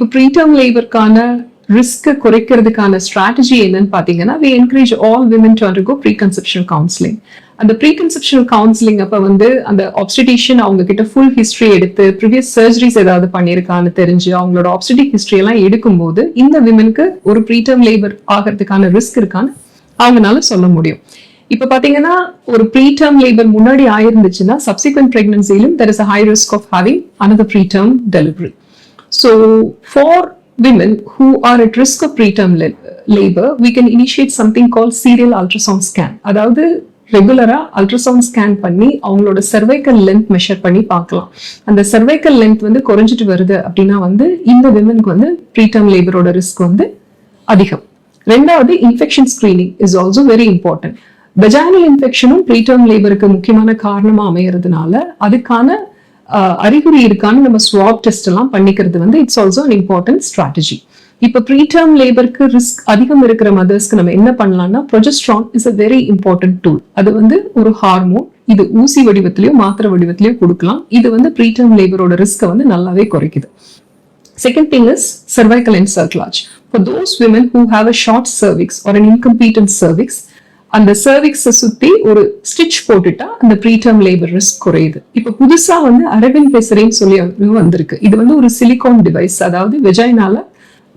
இப்போ ப்ரீடர்ம் லேபருக்கான risk குறைக்கிறதுக்கான strategy என்னன்னு பாத்தீங்கன்னா we encourage all women to undergo preconception counseling. அந்த ப்ரீகன்செப்ஷனல் கவுன்சிலிங் அப்ப வந்து அந்த ஆப்ஸ்டிடிஷியன் அவங்க கிட்ட ஃபுல் ஹிஸ்டரி எடுத்து ப்ரீவியஸ் சர்ஜரிஸ் ஏதாவது பண்ணியிருக்கான்னு தெரிஞ்சு அவங்களோட ஆப்ஸ்டிடிக் ஹிஸ்டரி எல்லாம் எடுக்கும்போது இந்த விமனுக்கு ஒரு ப்ரீடர்ம் லேபர் ஆகிறதுக்கான ரிஸ்க் இருக்கான்னு அவங்களால சொல்ல முடியும். இப்ப பாத்தீங்கன்னா ஒரு ப்ரீடர்ம் லேபர் முன்னாடி ஆயிருந்துச்சுன்னா subsequent பிரெக்னன்சியிலும் there is a high risk of having another preterm delivery. So for women who are at risk of preterm labor, we can initiate something called serial ultrasound scan. அதாவது ரெகுலரா அல்ட்ராசவுண்ட் ஸ்கேன் பண்ணி அவங்களோட cervical length measure பண்ணி பார்க்கலாம். அந்த cervical length வந்து குறைஞ்சிட்டு வருது அப்படின்னா வந்து இந்த விமனுக்கு வந்து ப்ரீடர்ம் லேபரோட ரிஸ்க் வந்து அதிகம். ரெண்டாவது infection screening is also very important. Vaginal இன்ஃபெக்ஷனும் ப்ரீடர்ம் லேபருக்கு முக்கியமான காரணமா அமையறதுனால அதுக்கான அறிகுறி இருக்கான்னு நம்ம ஸ்வாப் டெஸ்ட் எல்லாம் பண்ணிக்கிறது வந்து it's also an important strategy. இப்ப ப்ரீடர்ம் லேபருக்கு ரிஸ்க் அதிகம் இருக்கிற மதர்ஸ்க்கு நம்ம என்ன பண்ணலாம்னா progesterone is a very important tool. அது வந்து ஒரு ஹார்மோன். இது ஊசி வடிவத்திலயோ மாத்திரை வடிவத்திலயோ கொடுக்கலாம். இது வந்து ப்ரீடர்ம் லேபரோட ரிஸ்கை வந்து நல்லாவே குறைக்குது. Second thing is cervical encerclage. For those women who have a short cervix or an incompetent cervix, அந்த சர்விக்ஸை சுத்தி ஒரு ஸ்டிச் போட்டுட்டா அந்த ப்ரீடர்ம் லேபர் ரிஸ்க் குறையுது. இப்ப புதுசா வந்து அரவிந்த் பெசரின்னு சொல்லி வந்திருக்கு. இது வந்து ஒரு சிலிகான் டிவைஸ், அதாவது வெஜைனால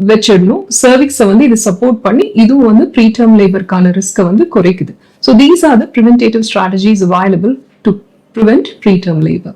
வச்சிடணும். சர்விக்ஸை வந்து இது சப்போர்ட் பண்ணி இதுவும் வந்து ப்ரீடர்ம் லேபருக்கான ரிஸ்கை வந்து குறைக்குது. So these are the preventative strategies available to prevent preterm labor.